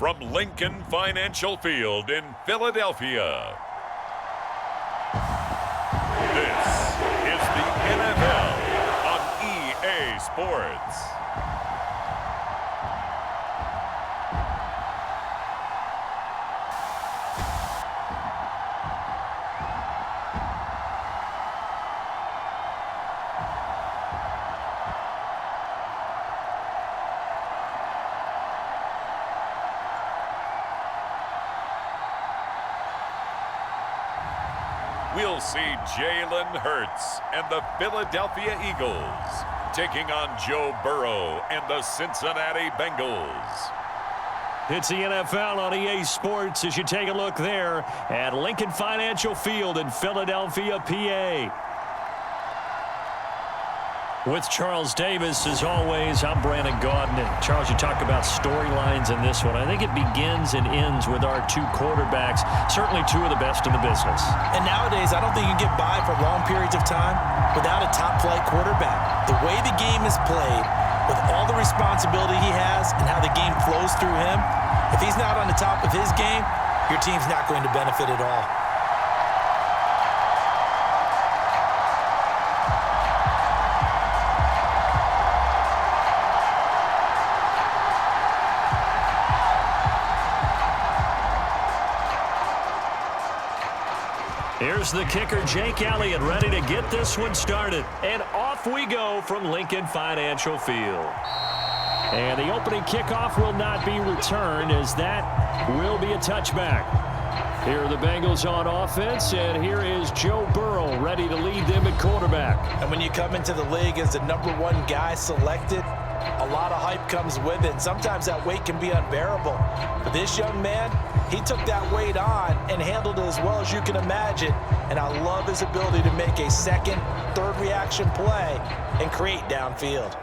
from Lincoln Financial Field in Philadelphia. This is the NFL on EA Sports. We'll see Jalen Hurts and the Philadelphia Eagles taking on Joe Burrow and the Cincinnati Bengals. It's the NFL on EA Sports as you take a look there at Lincoln Financial Field in Philadelphia, PA. With Charles Davis, as always, I'm Brandon Gaudin. And Charles, you talk about storylines in this one. I think it begins and ends with our two quarterbacks, certainly two of the best in the business. And nowadays, I don't think you can get by for long periods of time without a top-flight quarterback. The way the game is played, with all the responsibility he has and how the game flows through him, if he's not on the top of his game, your team's not going to benefit at all. Here's the kicker, Jake Elliott, ready to get this one started. And off we go from Lincoln Financial Field. And the opening kickoff will not be returned, as that will be a touchback. Here are the Bengals on offense, and here is Joe Burrow ready to lead them at quarterback. And when you come into the league as the #1 guy selected, a lot of hype comes with it. And sometimes that weight can be unbearable. But this young man, he took that weight on and handled it as well as you can imagine. And I love his ability to make a second, third reaction play and create downfield.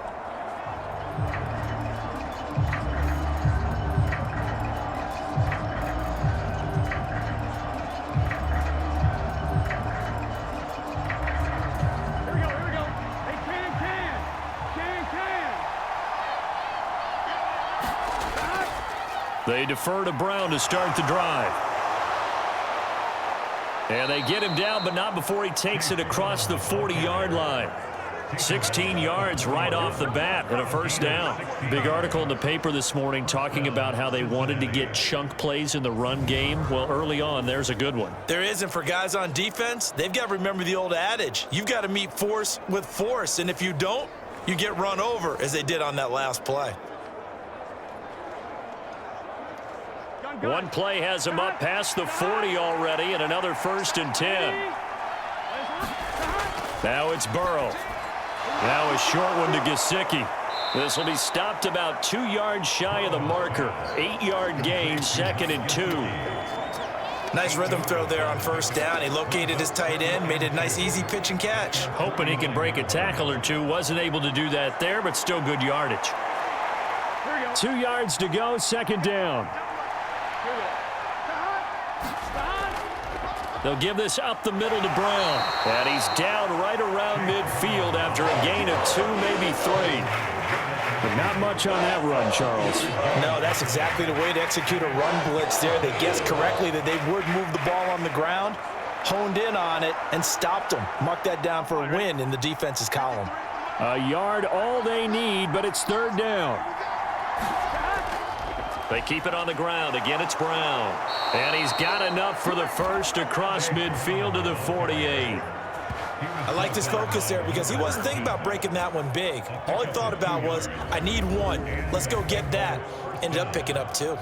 They defer to Brown to start the drive. And they get him down, but not before he takes it across the 40-yard line. 16 yards right off the bat and a first down. Big article in the paper this morning talking about how they wanted to get chunk plays in the run game. Well, early on, there's a good one. There is, and for guys on defense, they've got to remember the old adage. You've got to meet force with force, and if you don't, you get run over, as they did on that last play. One play has him up past the 40 already, and another 1st and 10. Now it's Burrow. Now a short one to Gesicki. This will be stopped about 2 yards shy of the marker. 8-yard gain, 2nd and 2. Nice rhythm throw there on first down. He located his tight end, made a nice easy pitch and catch. Hoping he can break a tackle or two. Wasn't able to do that there, but still good yardage. 2 yards to go, 2nd down. They'll give this up the middle to Brown. And he's down right around midfield after a gain of 2, maybe 3. But not much on that run, Charles. No, that's exactly the way to execute a run blitz there. They guessed correctly that they would move the ball on the ground, honed in on it, and stopped them. Mark that down for a win in the defense's column. A yard all they need, but it's 3rd down. They keep it on the ground. Again, it's Brown. And he's got enough for the first across midfield to the 48. I liked his focus there because he wasn't thinking about breaking that one big. All he thought about was, I need one. Let's go get that. Ended up picking up 2.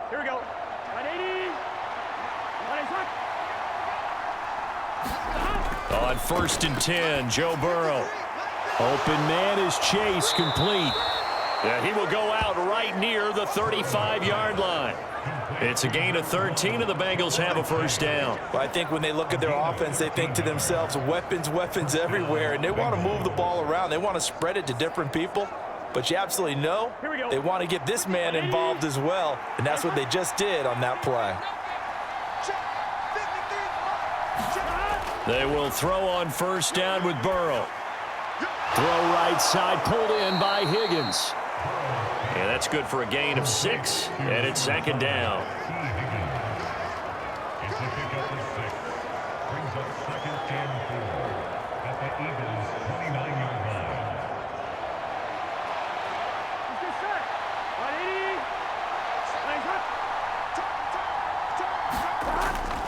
Here we go. 180. 180. On 1st and 10, Joe Burrow. Open man is Chase, complete. Yeah, he will go out right near the 35-yard line. It's a gain of 13, and the Bengals have a first down. Well, I think when they look at their offense, they think to themselves, weapons, weapons everywhere, and they want to move the ball around. They want to spread it to different people. But you absolutely know they want to get this man involved as well, and that's what they just did on that play. They will throw on first down with Burrow. Throw right side, pulled in by Higgins. And that's good for a gain of 6, and it's second down.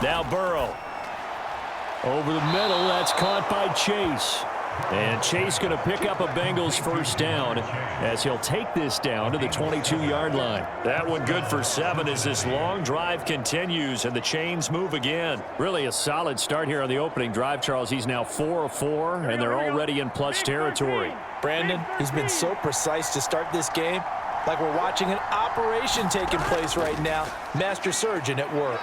Now Burrow. Over the middle, that's caught by Chase. And Chase going to pick up a Bengals first down as he'll take this down to the 22-yard line. That one good for 7 as this long drive continues and the chains move again. Really a solid start here on the opening drive, Charles. He's now 4 of 4, and they're already in plus territory. Brandon, he's been so precise to start this game, like we're watching an operation taking place right now. Master surgeon at work.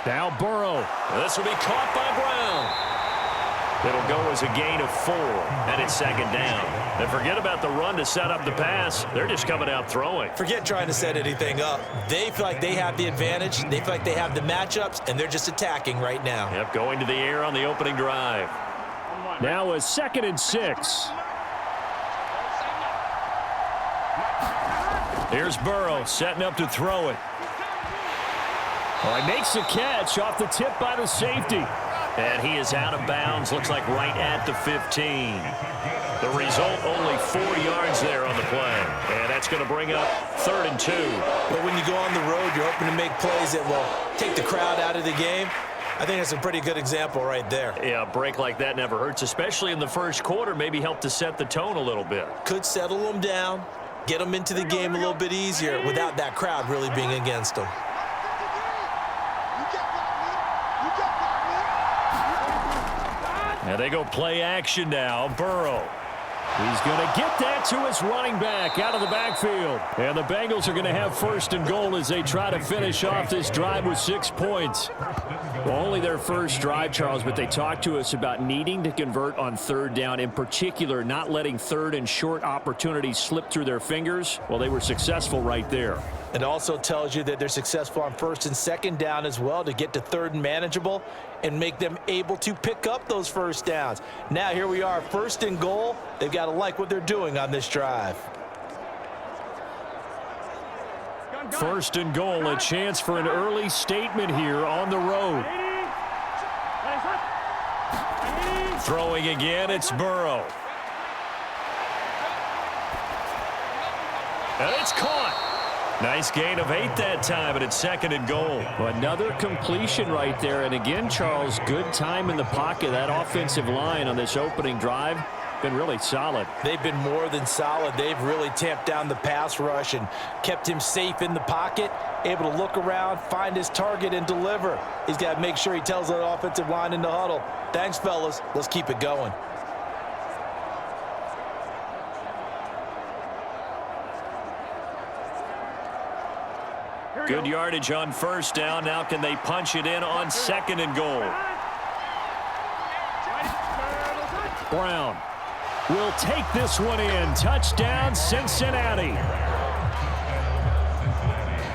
Now Burrow. This will be caught by Brown. It'll go as a gain of 4, and it's second down. And forget about the run to set up the pass. They're just coming out throwing. Forget trying to set anything up. They feel like they have the advantage. They feel like they have the matchups, and they're just attacking right now. Yep, going to the air on the opening drive. Now a 2nd and 6. Here's Burrow setting up to throw it. Well, he makes the catch off the tip by the safety. And he is out of bounds, looks like right at the 15. The result, only 4 yards there on the play. And that's going to bring up 3rd and 2. But when you go on the road, you're hoping to make plays that will take the crowd out of the game. I think that's a pretty good example right there. Yeah, a break like that never hurts, especially in the first quarter. Maybe help to set the tone a little bit. Could settle them down, get them into the game a little bit easier without that crowd really being against them. And they go play action now. Burrow. He's going to get that to his running back out of the backfield. And the Bengals are going to have 1st and goal as they try to finish off this drive with 6 points. Well, only their first drive, Charles, but they talked to us about needing to convert on 3rd down, in particular not letting 3rd and short opportunities slip through their fingers. Well, they were successful right there. It also tells you that they're successful on 1st and 2nd down as well to get to 3rd and manageable and make them able to pick up those first downs. Now here we are, 1st and goal. They've got to like what they're doing on this drive. 1st and goal, a chance for an early statement here on the road. Throwing again, it's Burrow. And it's caught. Nice gain of 8 that time, and it's 2nd and goal. Another completion right there. And again, Charles, good time in the pocket. That offensive line on this opening drive been really solid. They've been more than solid. They've really tamped down the pass rush and kept him safe in the pocket, able to look around, find his target, and deliver. He's got to make sure he tells that offensive line in the huddle, thanks, fellas. Let's keep it going. Good yardage on 1st down. Now can they punch it in on 2nd and goal? Brown will take this one in. Touchdown, Cincinnati.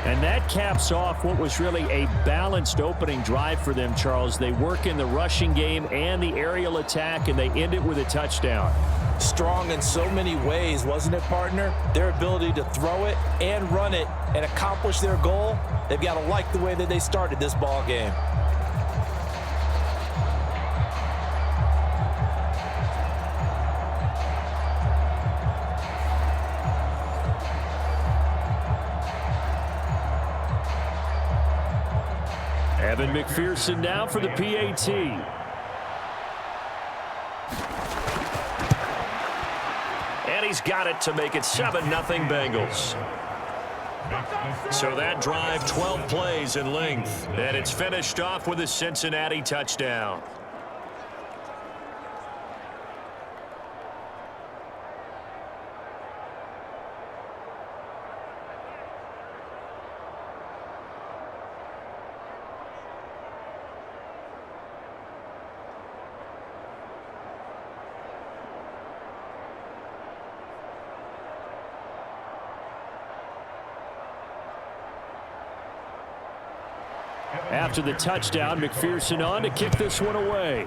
And that caps off what was really a balanced opening drive for them, Charles. They work in the rushing game and the aerial attack, and they end it with a touchdown. Strong in so many ways, wasn't it, partner? Their ability to throw it and run it and accomplish their goal, they've got to like the way that they started this ball game. Evan McPherson now for the PAT. And he's got it to make it 7-0 Bengals. So that drive, 12 plays in length. And it's finished off with a Cincinnati touchdown. After the touchdown, McPherson on to kick this one away.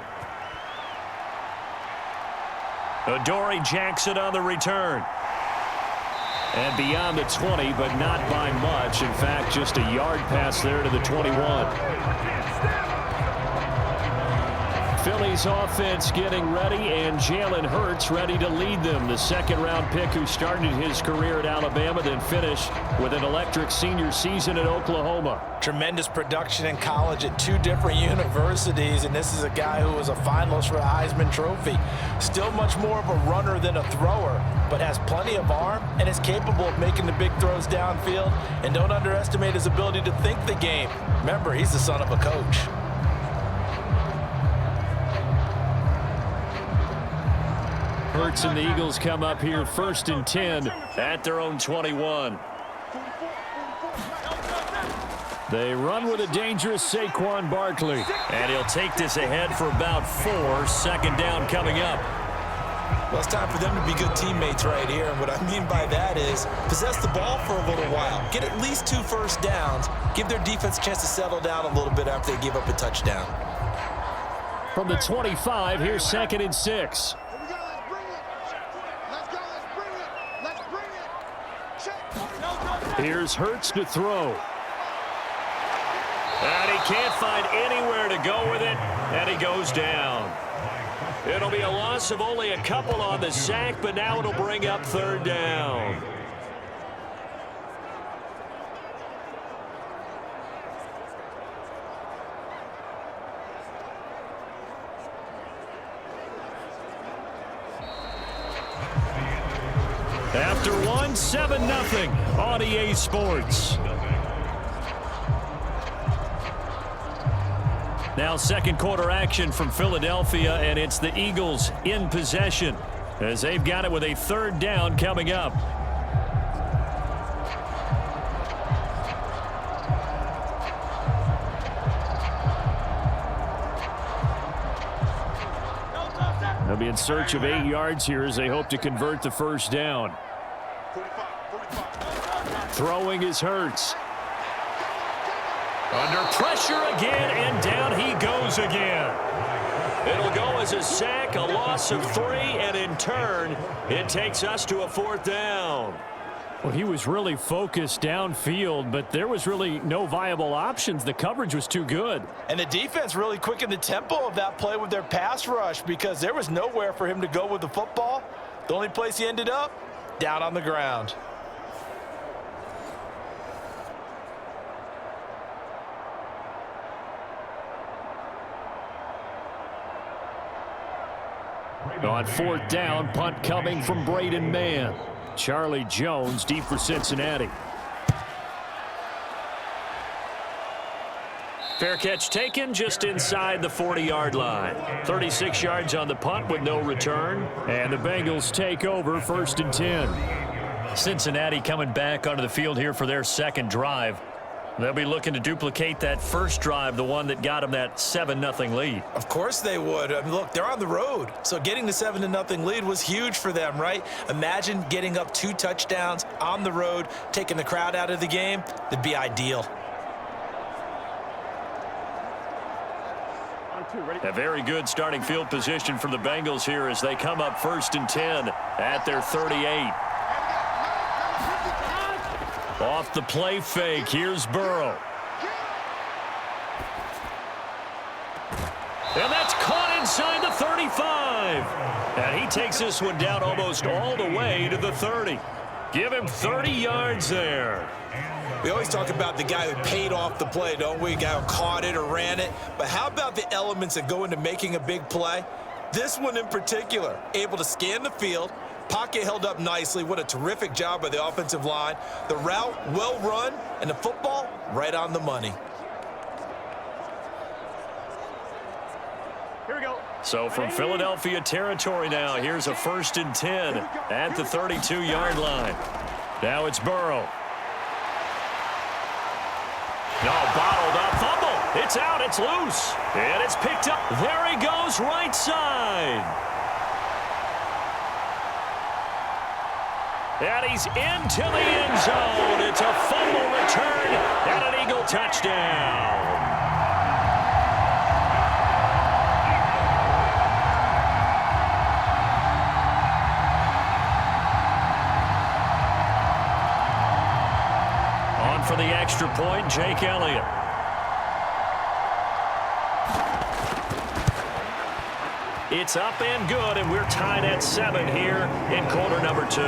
Adoree Jackson on the return. And beyond the 20, but not by much. In fact, just a yard pass there to the 21. Philly's offense getting ready, and Jalen Hurts ready to lead them. The second-round pick who started his career at Alabama, then finished with an electric senior season at Oklahoma. Tremendous production in college at 2 different universities, and this is a guy who was a finalist for a Heisman Trophy. Still much more of a runner than a thrower, but has plenty of arm and is capable of making the big throws downfield. And don't underestimate his ability to think the game. Remember, he's the son of a coach. Hurts and the Eagles come up here 1st and 10 at their own 21. They run with a dangerous Saquon Barkley. And he'll take this ahead for about 4. Second down coming up. Well, it's time for them to be good teammates right here. And what I mean by that is possess the ball for a little while. Get at least 2 first downs. Give their defense a chance to settle down a little bit after they give up a touchdown. From the 25, here's 2nd and 6. Here's Hurts to throw. And he can't find anywhere to go with it, and he goes down. It'll be a loss of only a couple on the sack, but now it'll bring up 3rd down. After 1, 7-0 on EA Sports. Now second quarter action from Philadelphia, and it's the Eagles in possession as they've got it with a 3rd down coming up. They'll be in search of 8 yards here as they hope to convert the 1st down. Throwing is Hurts. Under pressure again, and down he goes again. It'll go as a sack, a loss of 3, and in turn, it takes us to a 4th down. Well, he was really focused downfield, but there was really no viable options. The coverage was too good. And the defense really quickened the tempo of that play with their pass rush because there was nowhere for him to go with the football. The only place he ended up, down on the ground. On 4th down, punt coming from Braden Mann. Charlie Jones deep for Cincinnati. Fair catch taken just inside the 40-yard line. 36 yards on the punt with no return. And the Bengals take over 1st and 10. Cincinnati coming back onto the field here for their 2nd drive. They'll be looking to duplicate that first drive, the one that got them that 7-0 lead. Of course they would. I mean, look, they're on the road. So getting the 7-0 lead was huge for them, right? Imagine getting up 2 touchdowns on the road, taking the crowd out of the game. That'd be ideal. A very good starting field position for the Bengals here as they come up 1st and 10 at their 38. Off the play fake, here's Burrow. And that's caught inside the 35. And he takes this one down almost all the way to the 30. Give him 30 yards there. We always talk about the guy who paid off the play, don't we? The guy who caught it or ran it. But how about the elements that go into making a big play? This one in particular, able to scan the field. Pocket held up nicely. What a terrific job by the offensive line. The route well run, and the football right on the money. Here we go. So from Philadelphia territory now, here's a 1st and 10 at the 32-yard line. Now it's Burrow. No, bottled up, fumble. It's out, it's loose, and it's picked up. There he goes, right side. And he's into the end zone. It's a fumble return and an Eagle touchdown. for the extra point, Jake Elliott. It's up and good, and we're tied at 7 here in quarter number 2.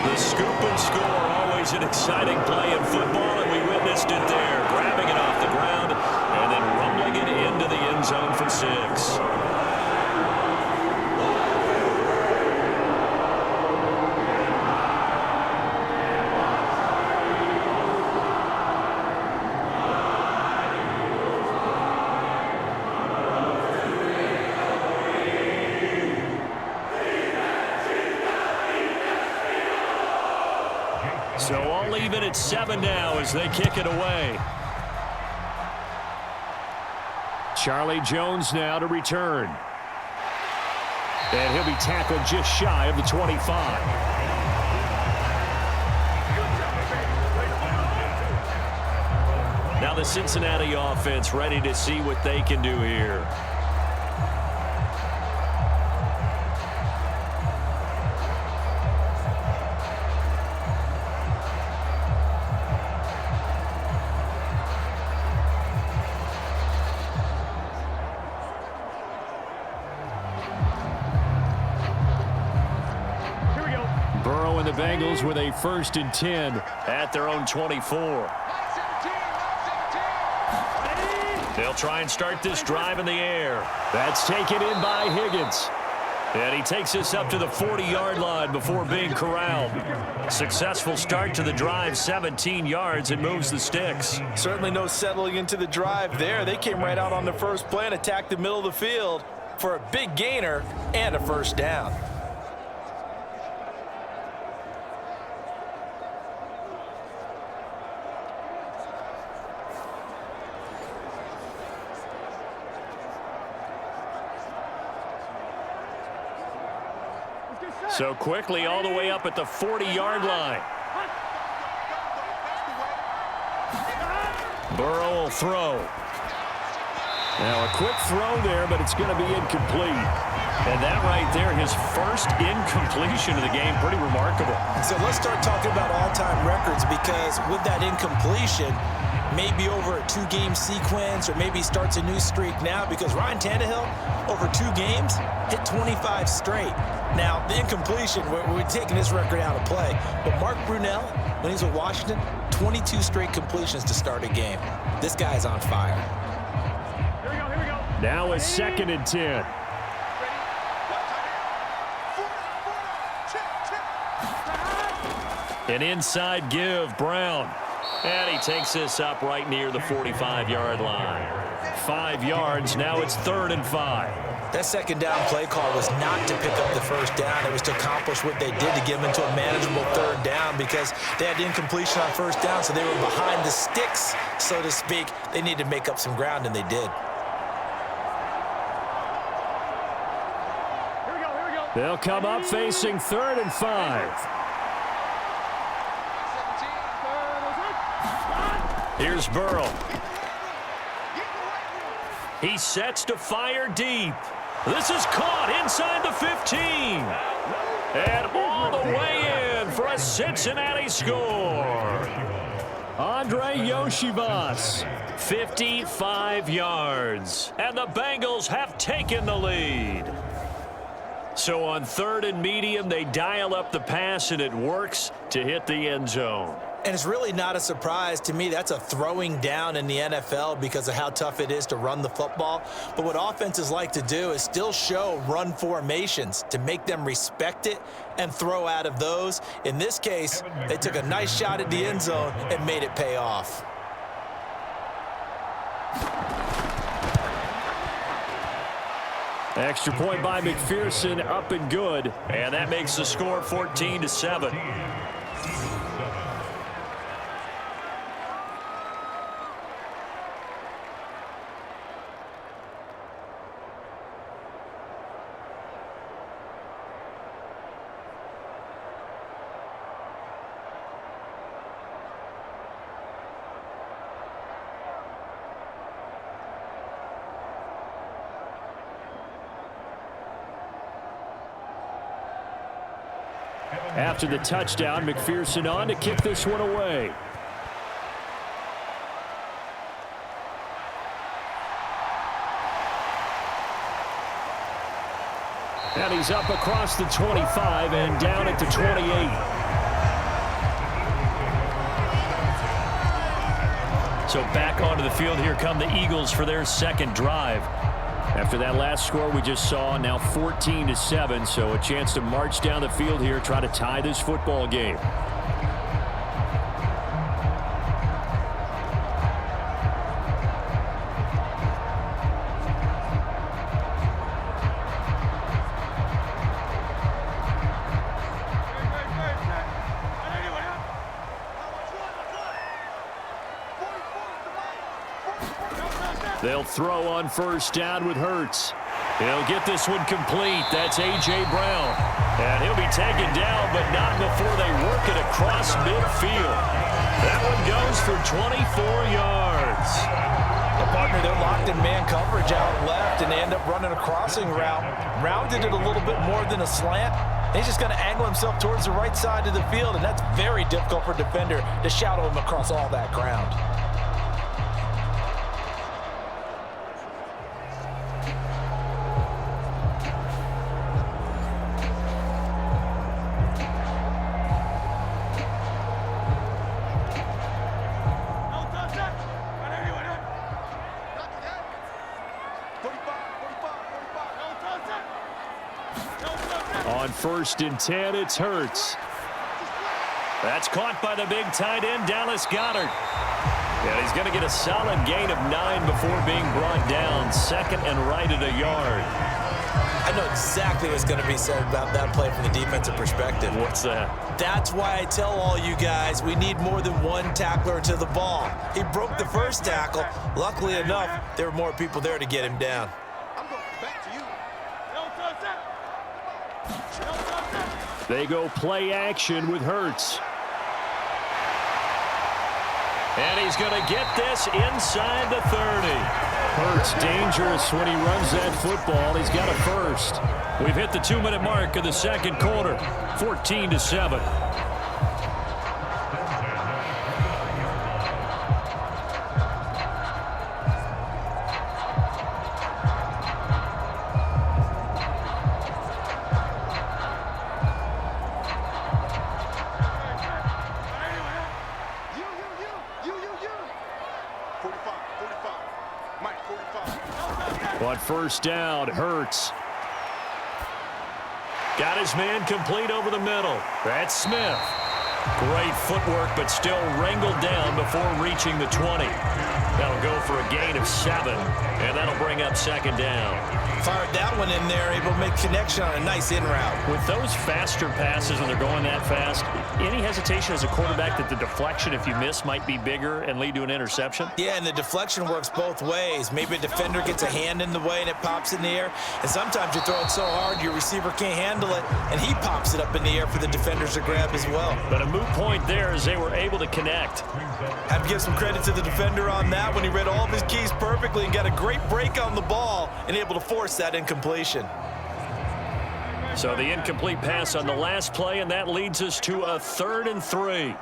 The scoop and score, always an exciting play in football, and we witnessed it there, grabbing it off the ground and then rumbling it into the end zone for 6. So all even at 7 now as they kick it away. Charlie Jones now to return. And he'll be tackled just shy of the 25. Now the Cincinnati offense ready to see what they can do here. The Bengals with a 1st and 10 at their own 24. They'll try and start this drive in the air. That's taken in by Higgins. And he takes us up to the 40-yard line before being corralled. Successful start to the drive, 17 yards, and moves the sticks. Certainly no settling into the drive there. They came right out on the first play and attacked the middle of the field for a big gainer and a 1st down. So quickly all the way up at the 40-yard line. Burrow will throw. Now a quick throw there, but it's going to be incomplete. And that right there, his first incompletion of the game, pretty remarkable. So let's start talking about all-time records, because with that incompletion, maybe over a 2-game sequence, or maybe starts a new streak now, because Ryan Tannehill, over 2 games, hit 25 straight. Now, the incompletion, we're taking this record out of play. But Mark Brunell, when he's with Washington, 22 straight completions to start a game. This guy's on fire. Here we go. Now a 2nd and 10. An inside give, Brown. And he takes this up right near the 45-yard line. 5 yards, now it's 3rd and 5. That 2nd down play call was not to pick up the 1st down. It was to accomplish what they did, to get them into a manageable 3rd down, because they had incompletion on 1st down, so they were behind the sticks, so to speak. They needed to make up some ground, and they did. Here we go. They'll come up facing 3rd and 5. Here's Burrow. He sets to fire deep. This is caught inside the 15. And all the way in for a Cincinnati score. Andre Yoshivas, 55 yards. And the Bengals have taken the lead. So on 3rd and medium, they dial up the pass, and it works to hit the end zone. And it's really not a surprise to me. That's a throwing down in the NFL because of how tough it is to run the football. But what offenses like to do is still show run formations to make them respect it and throw out of those. In this case, they took a nice shot at the end zone and made it pay off. Extra point by McPherson, up and good. And that makes the score 14-7. After the touchdown, McPherson on to kick this one away. And he's up across the 25 and down at the 28. So back onto the field, here come the Eagles for their second drive. After that last score we just saw, now 14-7, so a chance to march down the field here, try to tie this football game. They'll throw on first down with Hurts. He'll get this one complete. That's A.J. Brown. And he'll be taken down, but not before they work it across midfield. That one goes for 24 yards. The partner, they're locked in man coverage out left, and they end up running a crossing route. Rounded it a little bit more than a slant. He's just going to angle himself towards the right side of the field, and that's very difficult for a defender to shadow him across all that ground. On 1st and 10, it's Hurts. That's caught by the big tight end, Dallas Goedert. And he's going to get a solid gain of 9 before being brought down. Second and right at a yard. I know exactly what's going to be said about that play from the defensive perspective. What's that? That's why I tell all you guys we need more than one tackler to the ball. He broke the first tackle. Luckily enough, there were more people there to get him down. They go play action with Hurts. And he's going to get this inside the 30. Hurts dangerous when he runs that football. He's got a first. We've hit the 2-minute mark of the second quarter. 14-7. On first down, Hurts. Got his man complete over the middle. That's Smith. Great footwork, but still wrangled down before reaching the 20. That'll go for a gain of 7, and that'll bring up second down. Fired that one in there, able to make connection on a nice in route. With those faster passes when they're going that fast, any hesitation as a quarterback that the deflection, if you miss, might be bigger and lead to an interception? Yeah, and the deflection works both ways. Maybe a defender gets a hand in the way and it pops in the air, and sometimes you throw it so hard your receiver can't handle it, and he pops it up in the air for the defenders to grab as well. But a moot point there as they were able to connect. Have to give some credit to the defender on that when he read all of his keys perfectly and got a great break on the ball and able to force that incompletion. So the incomplete pass on the last play, and that leads us to a 3rd and 3.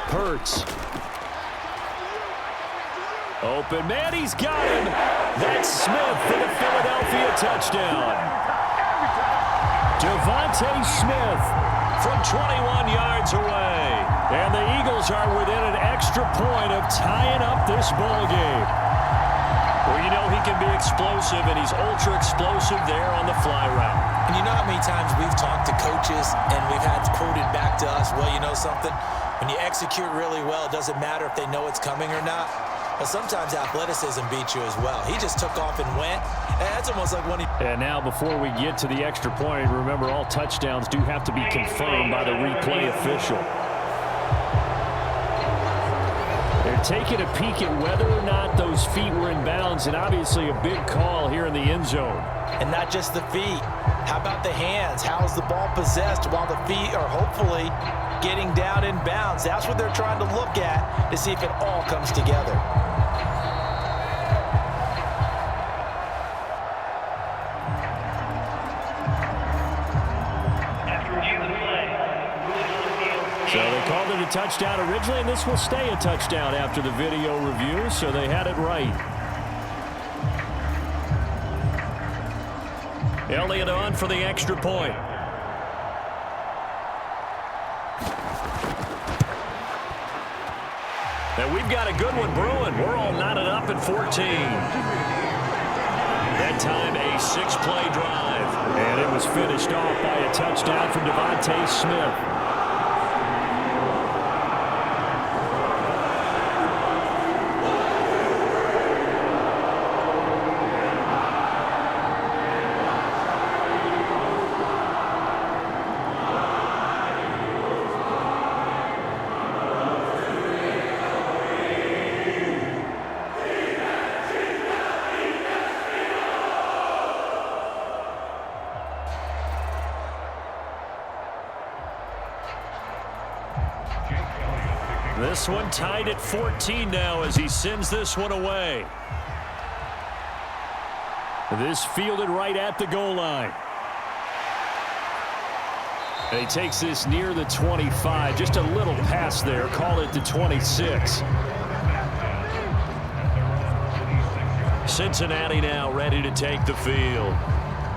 Hurts. Open man, he's got him. That's Smith for the Philadelphia touchdown. Devontae Smith from 21 yards away. And the Eagles are within an extra point of tying up this ball game. Well, you know he can be explosive, and he's ultra explosive there on the fly route. And you know how many times we've talked to coaches and we've had quoted back to us, well, you know something? When you execute really well, it doesn't matter if they know it's coming or not. But sometimes athleticism beats you as well. He just took off and went. And that's almost like when he... And now before we get to the extra point, remember all touchdowns do have to be confirmed by the replay official. They're taking a peek at whether or not those feet were in bounds, and obviously a big call here in the end zone. And not just the feet. How about the hands? How is the ball possessed while the feet are hopefully getting down in bounds? That's what they're trying to look at to see if it all comes together. called it a touchdown originally, and this will stay a touchdown after the video review, so they had it right. Elliott on for the extra point. And we've got a good one brewing. We're all knotted up at 14. That time a 6-play drive. And it was finished off by a touchdown from Devontae Smith. This one tied at 14 now as he sends this one away. This fielded right at the goal line. And he takes this near the 25. Just a little pass there. Call it the 26. Cincinnati now ready to take the field.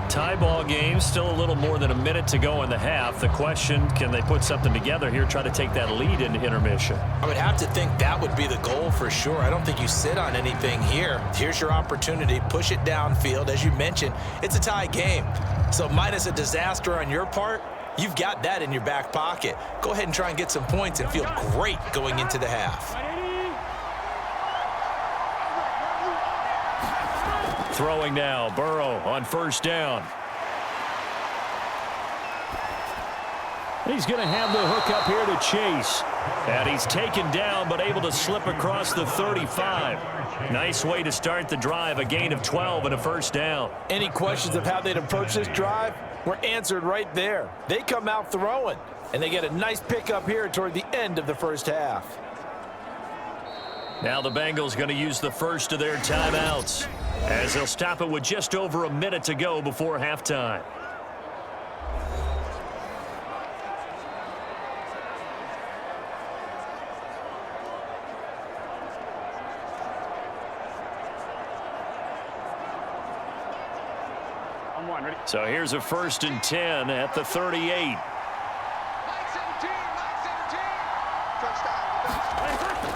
Tie ball game, still a little more than a minute to go in the half. The question, can they put something together here, try to take that lead into intermission? I would have to think that would be the goal for sure. I don't think you sit on anything here. Here's your opportunity. Push it downfield. As you mentioned, it's a tie game. So minus a disaster on your part, you've got that in your back pocket. Go ahead and try and get some points and feel great going into the half. Throwing now, Burrow on first down. He's going to have the hook up here to Chase. And he's taken down but able to slip across the 35. Nice way to start the drive, a gain of 12 and a first down. Any questions of how they'd approach this drive were answered right there. They come out throwing, and they get a nice pickup here toward the end of the first half. Now the Bengals going to use the first of their timeouts, as they'll stop it with just over a minute to go before halftime. So here's a 1st and 10 at the 38.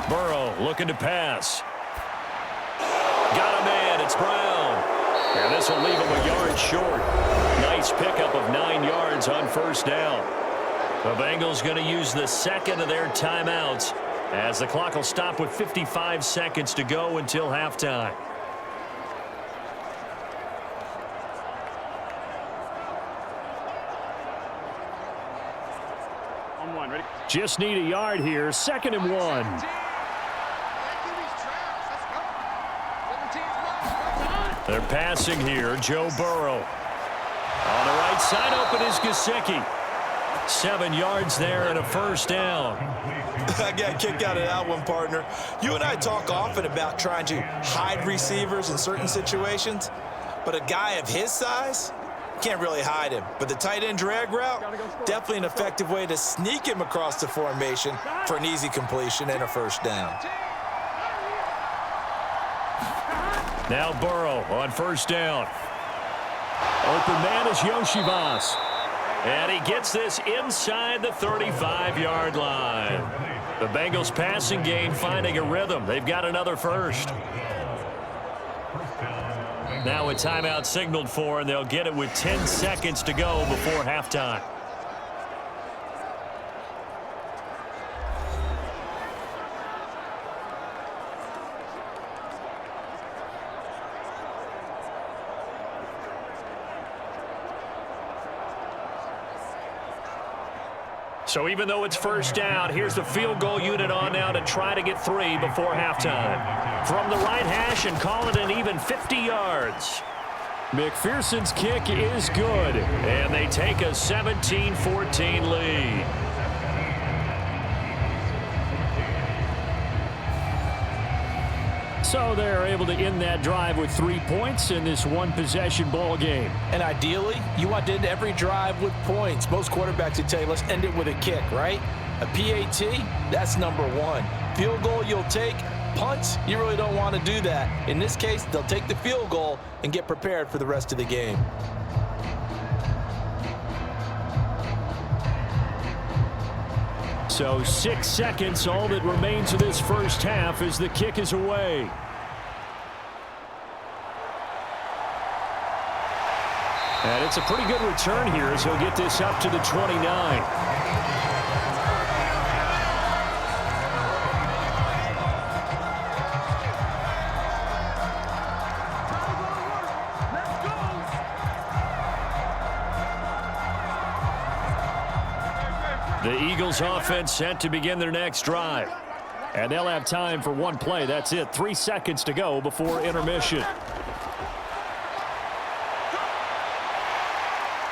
Burrow looking to pass. Got a man. It's Brown. And this will leave him a yard short. Nice pickup of 9 yards on first down. The Bengals going to use the second of their timeouts as the clock will stop with 55 seconds to go until halftime. Just need a yard here. 2nd and 1. They're passing here. Joe Burrow. On the right side, open is Gesicki. 7 yards there and a first down. I got a kick out of that one, partner. You and I talk often about trying to hide receivers in certain situations, but a guy of his size, can't really hide him. But the tight end drag route, definitely an effective way to sneak him across the formation for an easy completion and a first down. Now Burrow on first down. Open man is Yoshivas. And he gets this inside the 35-yard line. The Bengals passing game finding a rhythm. They've got another first. Now a timeout signaled for, and they'll get it with 10 seconds to go before halftime. So even though it's first down, here's the field goal unit on now to try to get 3 before halftime. From the right hash and call it an even 50 yards. McPherson's kick is good, and they take a 17-14 lead. So they're able to end that drive with 3 points in this one-possession ball game. And ideally, you want to end every drive with points. Most quarterbacks would tell you, let's end it with a kick, right? A PAT, that's number one. Field goal you'll take. Punts, you really don't want to do that. In this case, they'll take the field goal and get prepared for the rest of the game. So 6 seconds, all that remains of this first half as the kick is away. And it's a pretty good return here as he'll get this up to the 29. The Eagles offense set to begin their next drive. And they'll have time for one play. That's it. 3 seconds to go before intermission.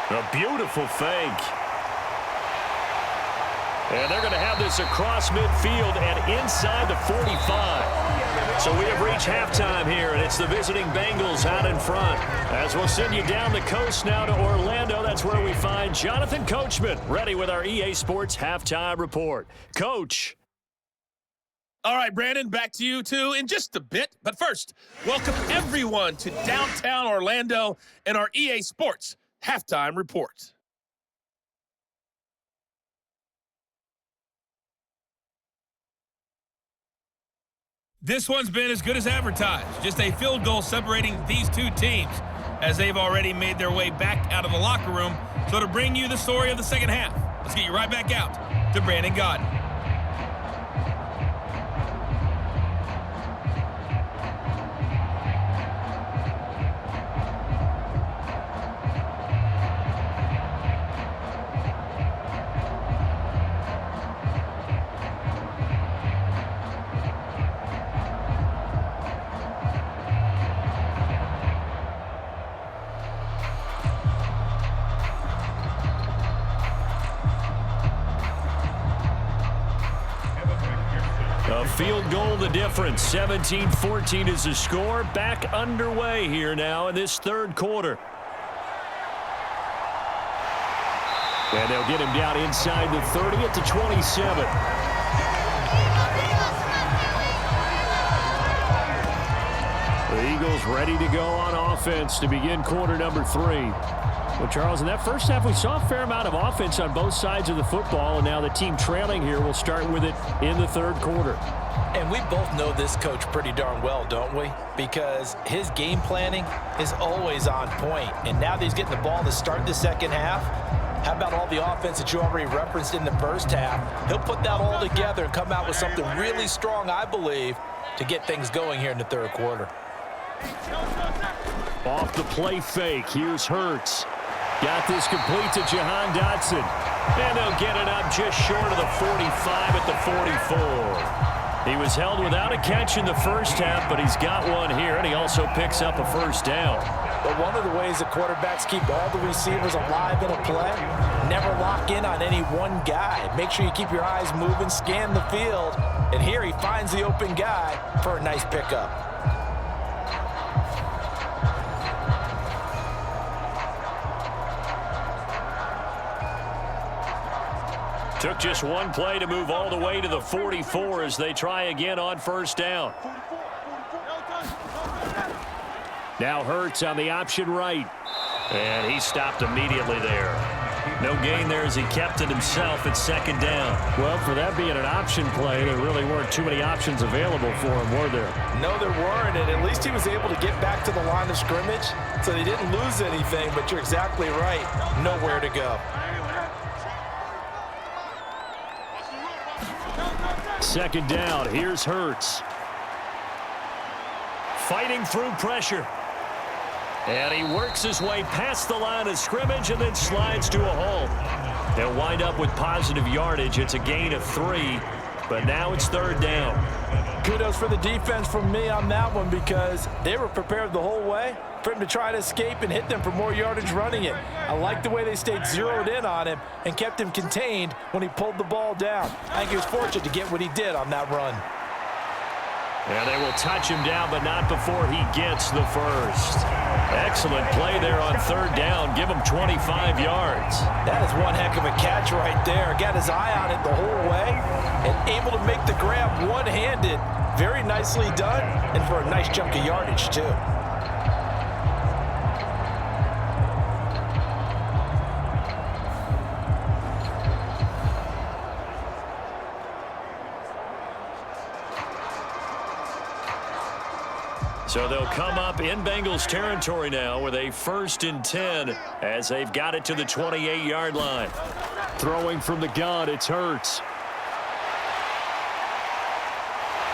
A beautiful fake. And they're going to have this across midfield and inside the 45. So we have reached halftime here, and it's the visiting Bengals out in front. As we'll send you down the coast now to Orlando, that's where we find Jonathan Coachman, ready with our EA Sports Halftime Report. Coach. All right, Brandon, back to you, too, in just a bit. But first, welcome everyone to downtown Orlando and our EA Sports Halftime Report. This one's been as good as advertised. Just a field goal separating these two teams as they've already made their way back out of the locker room. So to bring you the story of the second half, let's get you right back out to Brandon Godden. A field goal the difference. 17-14 is the score. Back underway here now in this third quarter. And they'll get him down inside the 30 at the 27. The Eagles ready to go on offense to begin quarter number 3. Well, Charles, in that first half, we saw a fair amount of offense on both sides of the football, and now the team trailing here will start with it in the third quarter. And we both know this coach pretty darn well, don't we? Because his game planning is always on point. And now that he's getting the ball to start the second half, how about all the offense that you already referenced in the first half? He'll put that all together and come out with something really strong, I believe, to get things going here in the third quarter. Off the play fake, here's Hurts. Got this complete to Jahan Dotson. And they'll get it up just short of the 45 at the 44. He was held without a catch in the first half, but he's got one here, and he also picks up a first down. But one of the ways the quarterbacks keep all the receivers alive in a play, never lock in on any one guy. Make sure you keep your eyes moving, scan the field, and here he finds the open guy for a nice pickup. Took just one play to move all the way to the 44 as they try again on first down. Now Hurts on the option right. And he stopped immediately there. No gain there as he kept it himself at second down. Well, for that being an option play, there really weren't too many options available for him, were there? No, there weren't, and at least he was able to get back to the line of scrimmage, so they didn't lose anything, but you're exactly right. Nowhere to go. Second down, here's Hurts. Fighting through pressure. And he works his way past the line of scrimmage and then slides to a halt. They'll wind up with positive yardage. It's a gain of 3, but now it's third down. Kudos for the defense from me on that one because they were prepared the whole way for him to try to escape and hit them for more yardage running it. I like the way they stayed zeroed in on him and kept him contained when he pulled the ball down. I think he was fortunate to get what he did on that run. And they will touch him down, but not before he gets the first. Excellent play there on third down. Give him 25 yards. That is one heck of a catch right there. Got his eye on it the whole way and able to make the grab one-handed. Very nicely done, and for a nice chunk of yardage, too. So they'll come up in Bengals territory now with a 1st and 10 as they've got it to the 28-yard line. Throwing from the gun, it's Hurts.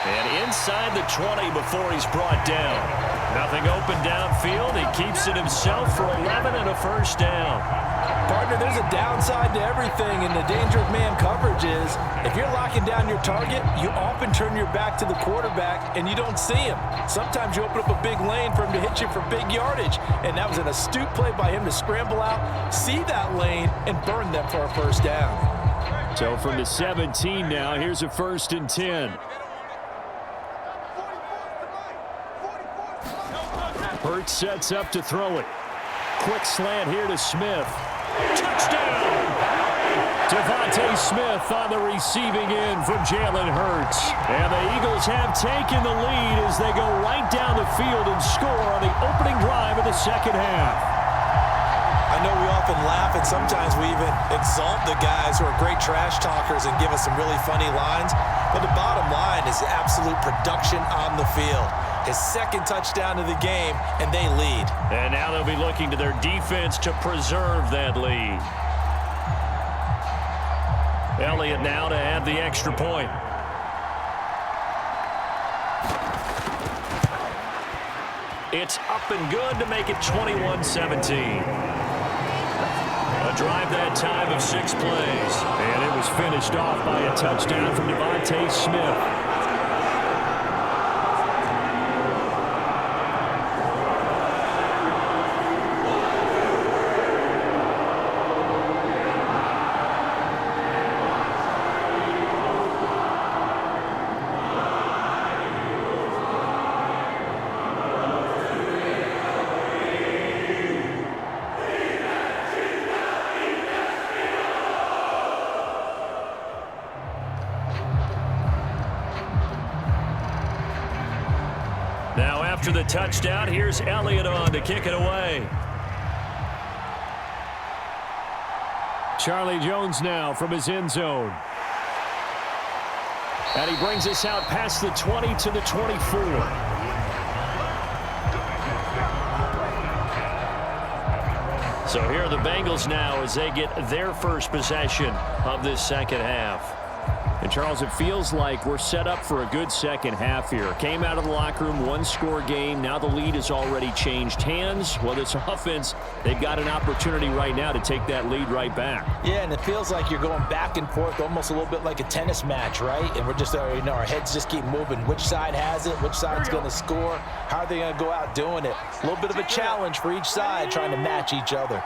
And inside the 20 before he's brought down. Nothing open downfield. He keeps it himself for 11 and a first down. Partner, there's a downside to everything, and the danger of man coverage is if you're locking down your target, you often turn your back to the quarterback and you don't see him. Sometimes you open up a big lane for him to hit you for big yardage, and that was an astute play by him to scramble out, see that lane, and burn them for a first down. So from the 17 now, here's a 1st and 10. Hurts sets up to throw it. Quick slant here to Smith. Touchdown! Devontae Smith on the receiving end from Jalen Hurts. And the Eagles have taken the lead as they go right down the field and score on the opening drive of the second half. I know we often laugh, and sometimes we even exalt the guys who are great trash talkers and give us some really funny lines. But the bottom line is absolute production on the field. His second touchdown of the game, and they lead. And now they'll be looking to their defense to preserve that lead. Elliott now to add the extra point. It's up and good to make it 21-17. A drive that time of 6 plays. And it was finished off by a touchdown from Devontae Smith. Now after the touchdown, here's Elliott on to kick it away. Charlie Jones now from his end zone. And he brings us out past the 20 to the 24. So here are the Bengals now as they get their first possession of this second half. And, Charles, it feels like we're set up for a good second half here. Came out of the locker room, 1-score game. Now the lead has already changed hands. Well, this offense, they've got an opportunity right now to take that lead right back. Yeah, and it feels like you're going back and forth almost a little bit like a tennis match, right? And we're just, our heads just keep moving. Which side has it? Which side's going to score? How are they going to go out doing it? A little bit of a challenge for each side trying to match each other.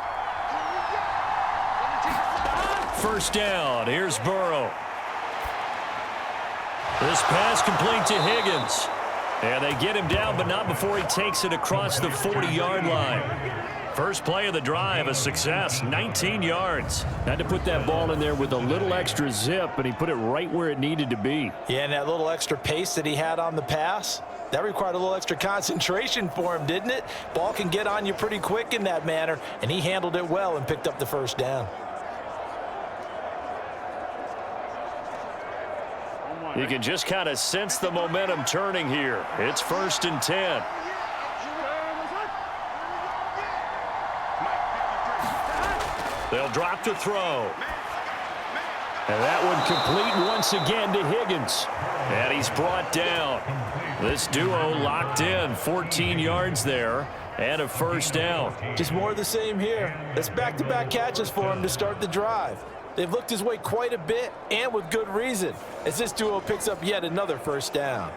First down. Here's Burrow. This pass complete to Higgins. And they get him down, but not before he takes it across the 40-yard line. First play of the drive, a success, 19 yards. Had to put that ball in there with a little extra zip, and he put it right where it needed to be. Yeah, and that little extra pace that he had on the pass, that required a little extra concentration for him, didn't it? Ball can get on you pretty quick in that manner, and he handled it well and picked up the first down. You can just kind of sense the momentum turning here. It's 1st and 10. They'll drop to throw. And that one complete once again to Higgins. And he's brought down. This duo locked in, 14 yards there, and a first down. Just more of the same here. That's back-to-back catches for him to start the drive. They've looked his way quite a bit, and with good reason, as this duo picks up yet another first down.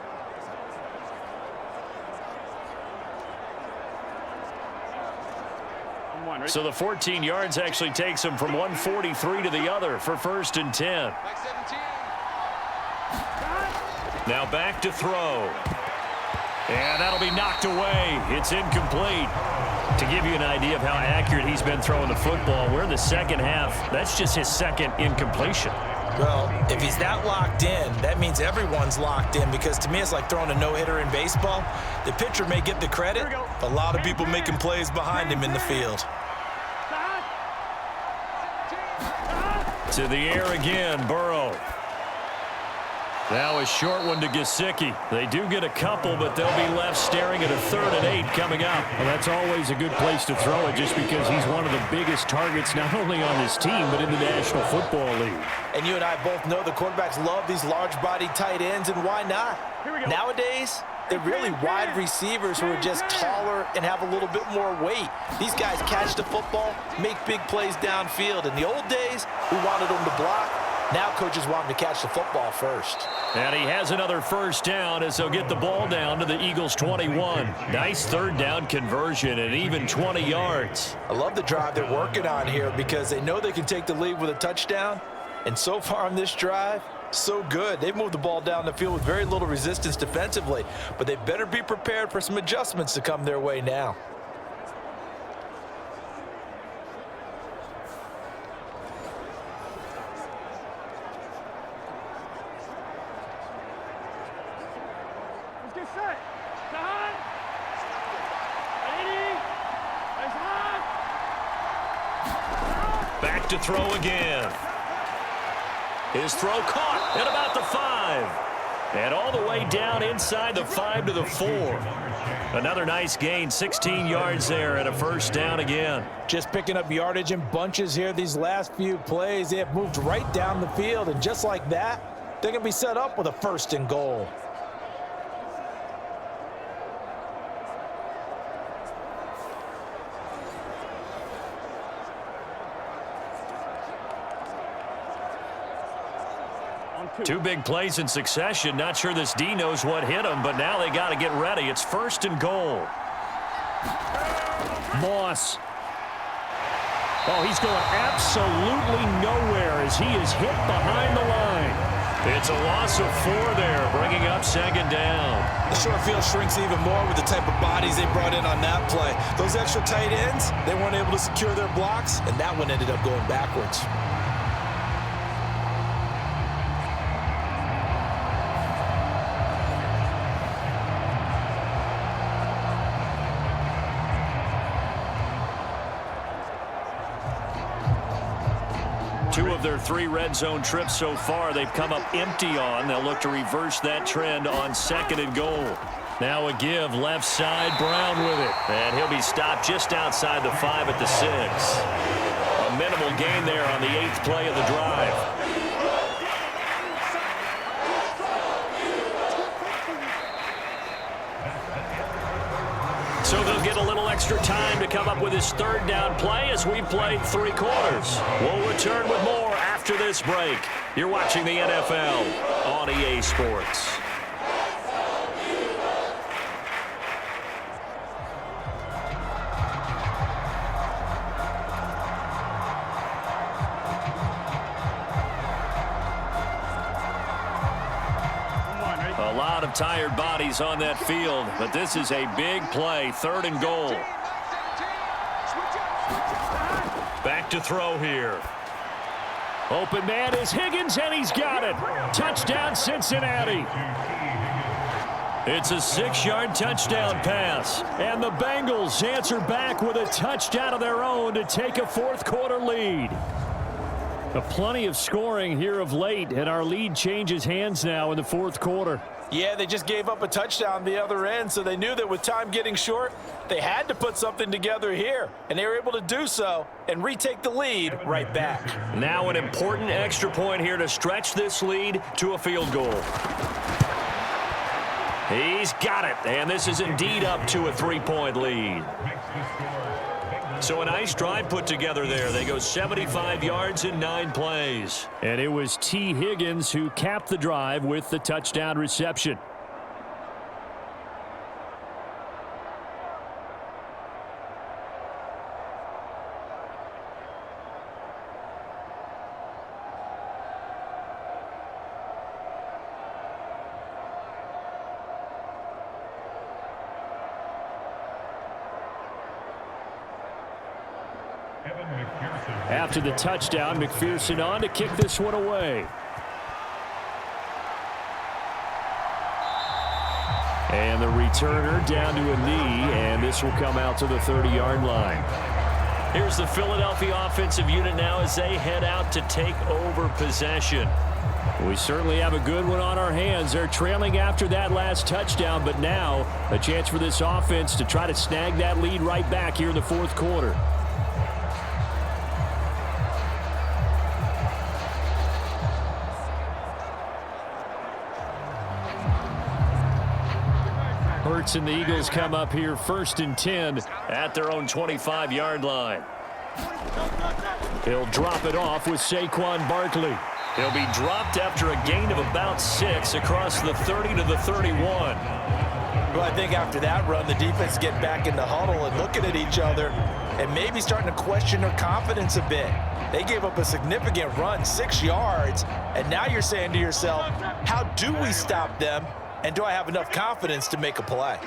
So the 14 yards actually takes him from 143 to the other for 1st and 10. Now back to throw. And that'll be knocked away. It's incomplete. To give you an idea of how accurate he's been throwing the football, we're in the second half. That's just his second incompletion. Well, if he's that locked in, that means everyone's locked in, because to me it's like throwing a no-hitter in baseball. The pitcher may get the credit, but a lot of people making plays behind him in the field. To the air again, Burrow. Now a short one to Gesicki. They do get a couple, but they'll be left staring at a 3rd and 8 coming up. Well, that's always a good place to throw it, just because he's one of the biggest targets not only on this team but in the National Football League. And you and I both know the quarterbacks love these large-bodied tight ends, and why not? Nowadays, they're really wide receivers who are just taller and have a little bit more weight. These guys catch the football, make big plays downfield. In the old days, we wanted them to block. Now coaches want them to catch the football first. And he has another first down as they'll get the ball down to the Eagles' 21. Nice 3rd down conversion and even 20 yards. I love the drive they're working on here, because they know they can take the lead with a touchdown. And so far on this drive, so good. They've moved the ball down the field with very little resistance defensively, but they better be prepared for some adjustments to come their way now. Let's get set. Time. Ready. Nice hot. Back to throw again. His throw caught at about the 5. And all the way down inside the 5 to the 4. Another nice gain, 16 yards there, and a first down again. Just picking up yardage in bunches here these last few plays. They have moved right down the field, and just like that, they're going to be set up with a 1st and goal. Two big plays in succession. Not sure this D knows what hit him, but now they got to get ready. It's 1st and goal. Moss. Oh, he's going absolutely nowhere as he is hit behind the line. It's a loss of 4 there, bringing up 2nd down. The short field shrinks even more with the type of bodies they brought in on that play. Those extra tight ends, they weren't able to secure their blocks, and that one ended up going backwards. Two of their 3 red zone trips so far, they've come up empty on. They'll look to reverse that trend on 2nd and goal. Now a give left side, Brown with it. And he'll be stopped just outside the 5 at the 6. A minimal gain there on the 8th play of the drive. So they'll get a little extra time to come up with his 3rd down play as we played 3 quarters. We'll return with more after this break. You're watching the NFL on EA Sports. A lot of tired bodies on that field, but this is a big play, 3rd and goal. Back to throw here. Open man is Higgins, and he's got it. Touchdown, Cincinnati. It's a 6-yard touchdown pass. And the Bengals answer back with a touchdown of their own to take a 4th quarter lead. Plenty of scoring here of late, and our lead changes hands now in the 4th quarter. Yeah, they just gave up a touchdown the other end, so they knew that with time getting short, they had to put something together here, and they were able to do so and retake the lead right back. Now an important extra point here to stretch this lead to a field goal. He's got it, and this is indeed up to a 3-point lead. So a nice drive put together there. They go 75 yards in 9 plays. And it was T. Higgins who capped the drive with the touchdown reception. After the touchdown, McPherson on to kick this one away. And the returner down to a knee, and this will come out to the 30-yard line. Here's the Philadelphia offensive unit now as they head out to take over possession. We certainly have a good one on our hands. They're trailing after that last touchdown, but now a chance for this offense to try to snag that lead right back here in the fourth quarter. Hurts and the Eagles come up here 1st and 10 at their own 25-yard line. He'll drop it off with Saquon Barkley. He'll be dropped after a gain of about 6 across the 30 to the 31. Well, I think after that run, the defense get back in the huddle and looking at each other and maybe starting to question their confidence a bit. They gave up a significant run, 6 yards, and now you're saying to yourself, how do we stop them? And do I have enough confidence to make a play?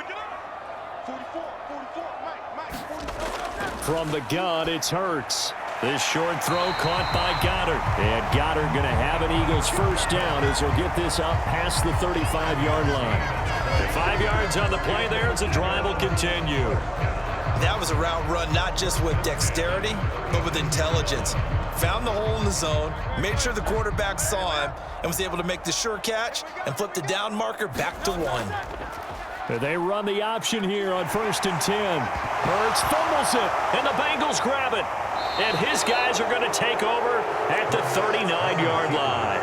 From the gun, it's Hurts. This short throw caught by Goddard. And Goddard going to have an Eagles first down as he'll get this up past the 35-yard line. 5 yards on the play there as the drive will continue. That was a route run not just with dexterity, but with intelligence. Found the hole in the zone, made sure the quarterback saw him, and was able to make the sure catch and flip the down marker back to 1. They run the option here on 1st and 10. Hurts fumbles it, and the Bengals grab it. And his guys are going to take over at the 39-yard line.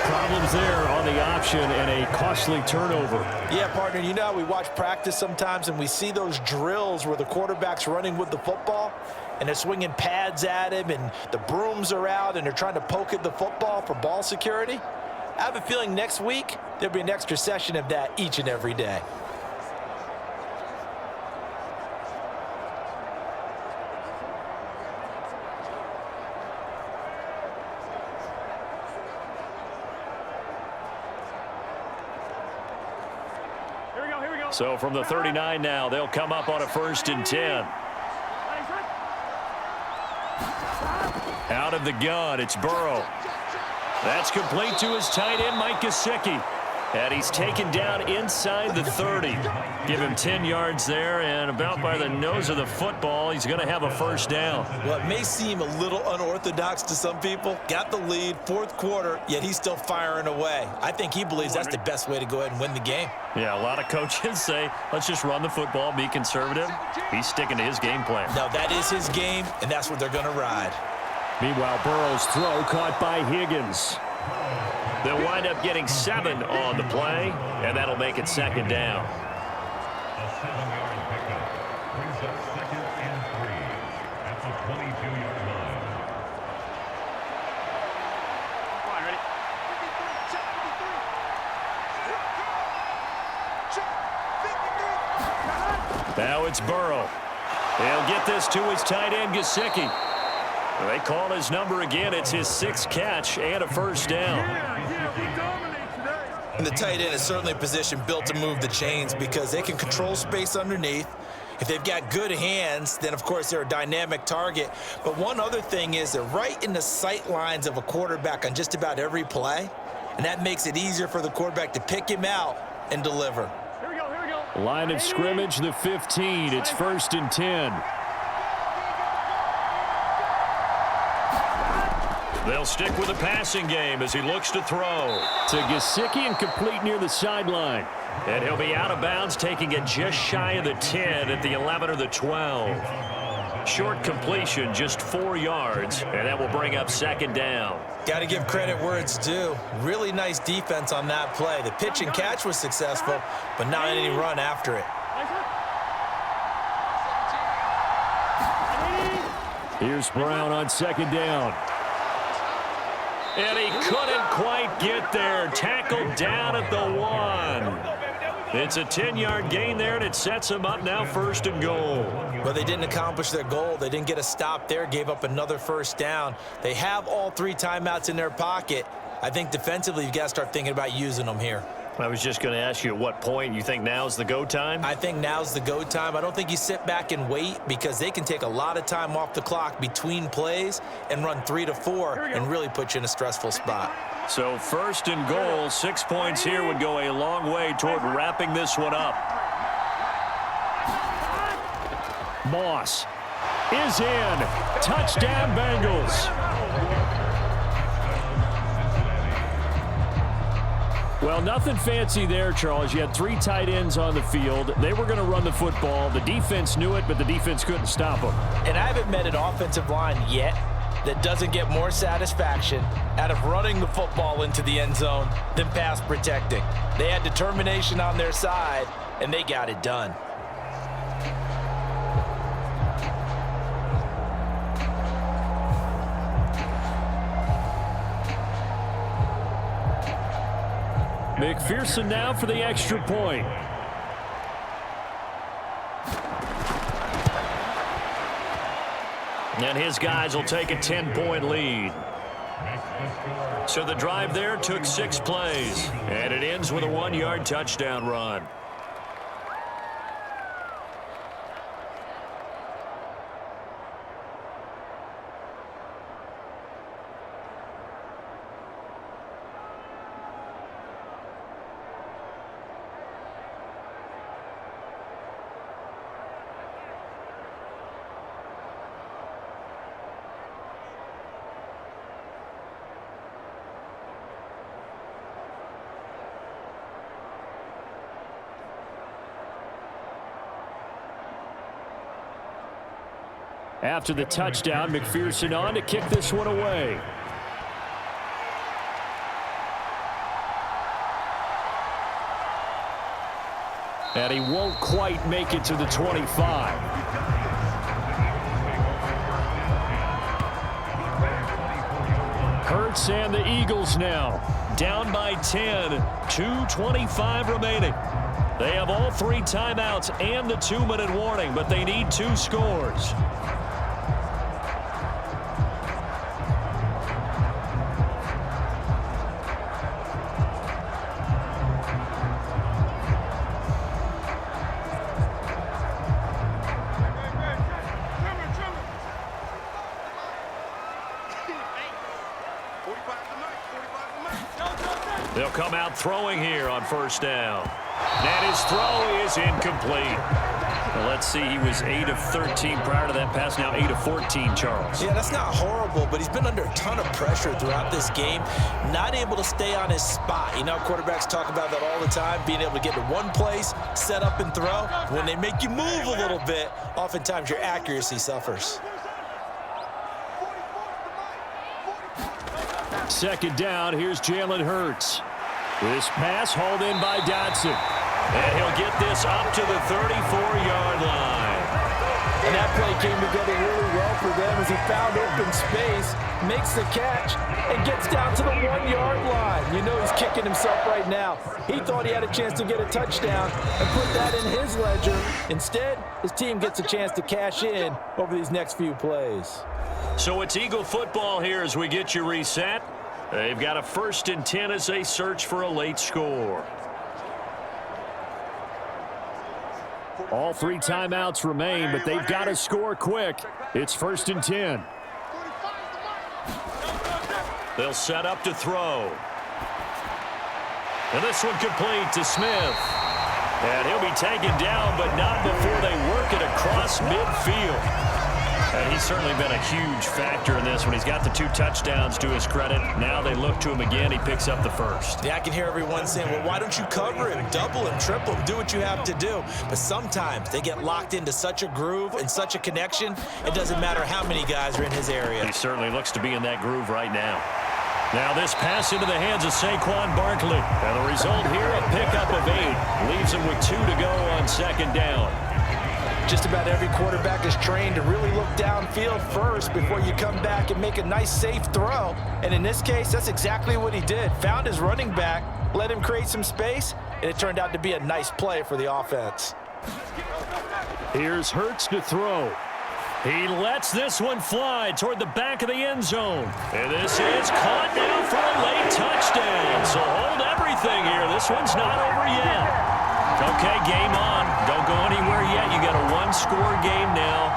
Problems there on the option and a costly turnover. Yeah, partner, you know how we watch practice sometimes and we see those drills where the quarterback's running with the football and they're swinging pads at him and the brooms are out and they're trying to poke at the football for ball security? I have a feeling next week there'll be an extra session of that each and every day. So from the 39 now, they'll come up on a 1st and 10. Out of the gun, it's Burrow. That's complete to his tight end, Mike Gesicki. And he's taken down inside the 30. Give him 10 yards there, and about by the nose of the football, he's going to have a first down. Well, it may seem a little unorthodox to some people. Got the lead, fourth quarter, yet he's still firing away. I think he believes that's the best way to go ahead and win the game. Yeah, a lot of coaches say, let's just run the football, be conservative. He's sticking to his game plan. No, that is his game, and that's what they're going to ride. Meanwhile, Burrow's throw caught by Higgins. They'll wind up getting 7 on the play, and that'll make it 2nd down. A 7-yard pickup brings up 2nd and 3 at the 22-yard line. Come on, ready? Now it's Burrow. He'll get this to his tight end, Gesicki. They call his number again. It's his 6th catch and a first down. And the tight end is certainly a position built to move the chains because they can control space underneath. If they've got good hands, then, of course, they're a dynamic target. But one other thing is they're right in the sight lines of a quarterback on just about every play, and that makes it easier for the quarterback to pick him out and deliver. Here we go. Line of scrimmage, the 15. It's 1st and 10. They'll stick with the passing game as he looks to throw. To Gesicki and complete near the sideline. And he'll be out of bounds, taking it just shy of the 10 at the 11 or the 12. Short completion, just 4 yards, and that will bring up 2nd down. Got to give credit where it's due. Really nice defense on that play. The pitch and catch was successful, but not any run after it. Here's Brown on 2nd down. And he couldn't quite get there. Tackled down at the 1. It's a 10-yard gain there, and it sets him up now 1st and goal. Well, they didn't accomplish their goal. They didn't get a stop there, gave up another first down. They have all 3 timeouts in their pocket. I think defensively, you've got to start thinking about using them here. I was just going to ask you at what point you think now's the go time? I think now's the go time. I don't think you sit back and wait because they can take a lot of time off the clock between plays and run 3 to 4 and really put you in a stressful spot. So 1st and goal, 6 points here would go a long way toward wrapping this one up. Moss is in. Touchdown, Bengals. Well, nothing fancy there, Charles. You had 3 tight ends on the field. They were going to run the football. The defense knew it, but the defense couldn't stop them. And I haven't met an offensive line yet that doesn't get more satisfaction out of running the football into the end zone than pass protecting. They had determination on their side, and they got it done. McPherson now for the extra point. And his guys will take a 10-point lead. So the drive there took 6 plays. And it ends with a 1-yard touchdown run. After the touchdown, McPherson on to kick this one away. And he won't quite make it to the 25. Hurts and the Eagles now down by 10, 2:25 remaining. They have all 3 timeouts and the 2-minute warning, but they need 2 scores. They'll come out throwing here on 1st down. And his throw is incomplete. Well, let's see, he was 8 of 13 prior to that pass, now 8 of 14, Charles. Yeah, that's not horrible, but he's been under a ton of pressure throughout this game, not able to stay on his spot. You know, quarterbacks talk about that all the time, being able to get to one place, set up and throw. When they make you move a little bit, oftentimes your accuracy suffers. 2nd down, here's Jalen Hurts. This pass hauled in by Dotson. And he'll get this up to the 34-yard line. And that play came together really well for them as he found open space, makes the catch, and gets down to the 1-yard line. You know he's kicking himself right now. He thought he had a chance to get a touchdown and put that in his ledger. Instead, his team gets a chance to cash in over these next few plays. So it's Eagle football here as we get you reset. They've got a 1st and 10 as they search for a late score. All 3 timeouts remain, but they've got to score quick. It's 1st and 10. They'll set up to throw. And this one complete to Smith. And he'll be taken down, but not before they work it across midfield. And he's certainly been a huge factor in this when he's got the 2 touchdowns to his credit. Now they look to him again. He picks up the 1st. Yeah, I can hear everyone saying, well, why don't you cover him, double him, triple him, do what you have to do. But sometimes they get locked into such a groove and such a connection, it doesn't matter how many guys are in his area. He certainly looks to be in that groove right now. Now this pass into the hands of Saquon Barkley. And the result here, a pickup of 8. Leaves him with 2 to go on 2nd down. Just about every quarterback is trained to really look downfield first before you come back and make a nice, safe throw. And in this case, that's exactly what he did. Found his running back, let him create some space, and it turned out to be a nice play for the offense. Here's Hurts to throw. He lets this one fly toward the back of the end zone. And this is caught now for a late touchdown. So hold everything here. This one's not over yet. Okay, game on. Don't go anywhere yet. You got a one-score game now.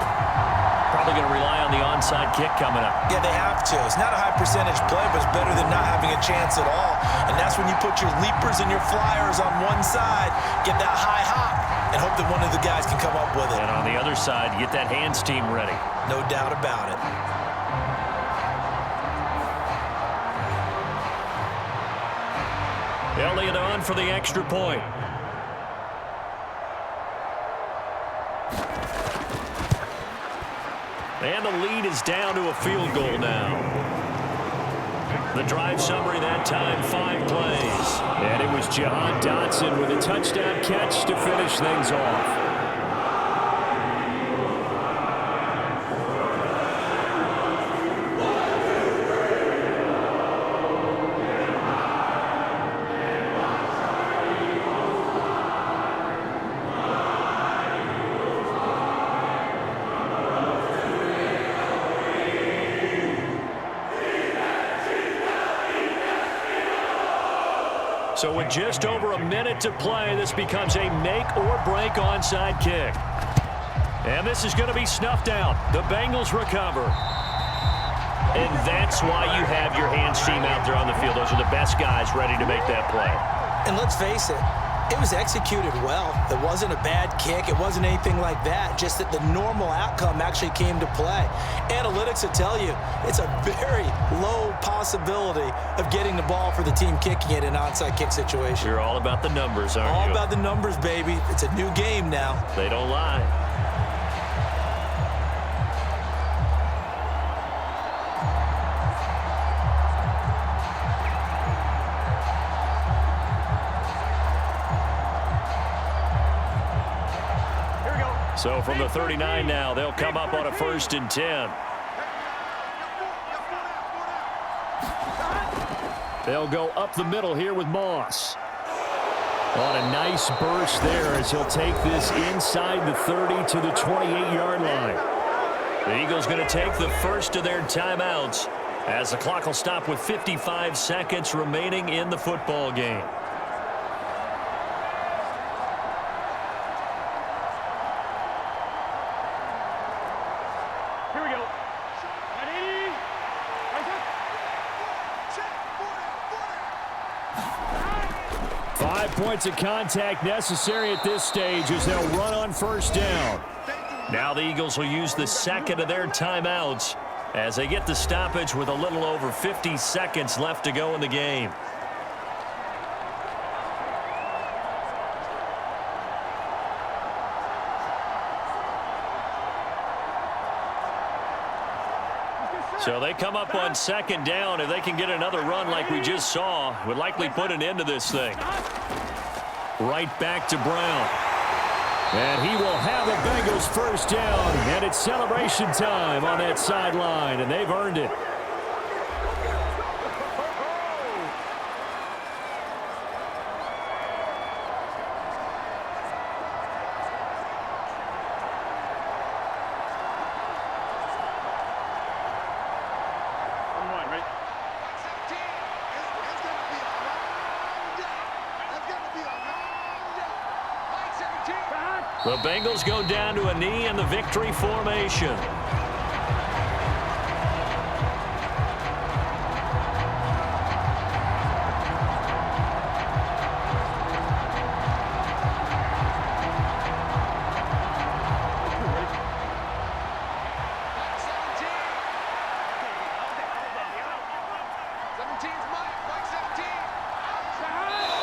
Probably going to rely on the onside kick coming up. Yeah, they have to. It's not a high-percentage play, but it's better than not having a chance at all. And that's when you put your leapers and your flyers on one side, get that high hop, and hope that one of the guys can come up with it. And on the other side, get that hands team ready. No doubt about it. Elliott on for the extra point. And the lead is down to a field goal now. The drive summary that time, 5 plays. And it was Jahan Dotson with a touchdown catch to finish things off. So with just over a minute to play, this becomes a make-or-break onside kick. And this is going to be snuffed out. The Bengals recover. And that's why you have your hands team out there on the field. Those are the best guys ready to make that play. And let's face it, it was executed well. It wasn't a bad kick. It wasn't anything like that. Just that the normal outcome actually came to play. Analytics will tell you it's a very low possibility of getting the ball for the team kicking it in an onside kick situation. You're all about the numbers, aren't you? All about the numbers, baby. It's a new game now. They don't lie. So from the 39 now, they'll come up on a 1st and 10. They'll go up the middle here with Moss. On a nice burst there as he'll take this inside the 30 to the 28-yard line. The Eagles going to take the first of their timeouts as the clock will stop with 55 seconds remaining in the football game. Here we go. 5 points of contact necessary at this stage as they'll run on 1st down. Now the Eagles will use the second of their timeouts as they get the stoppage with a little over 50 seconds left to go in the game. So they come up on 2nd down. If they can get another run like we just saw, would likely put an end to this thing. Right back to Brown. And he will have a Bengals 1st down. And it's celebration time on that sideline, and they've earned it. The Bengals go down to a knee in the victory formation.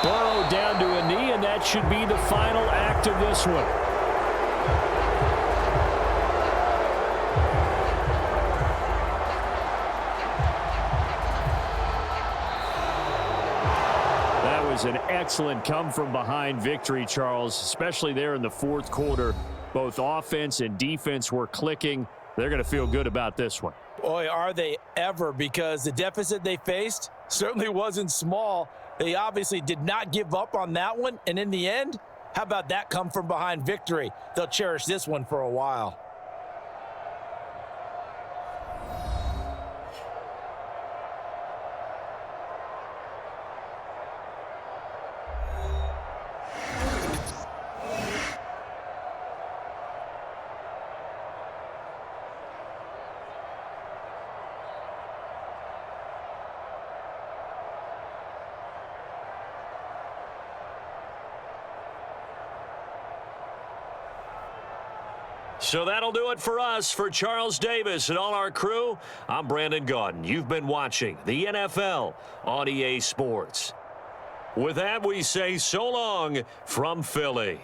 Burrow down to a knee, and that should be the final act of this one. That was an excellent come-from-behind victory, Charles, especially there in the 4th quarter. Both offense and defense were clicking. They're going to feel good about this one. Boy, are they ever, because the deficit they faced certainly wasn't small. They obviously did not give up on that one, and in the end, how about that come-from-behind victory? They'll cherish this one for a while. So that'll do it for us. For Charles Davis and all our crew, I'm Brandon Gaudin. You've been watching the NFL on EA Sports. With that, we say so long from Philly.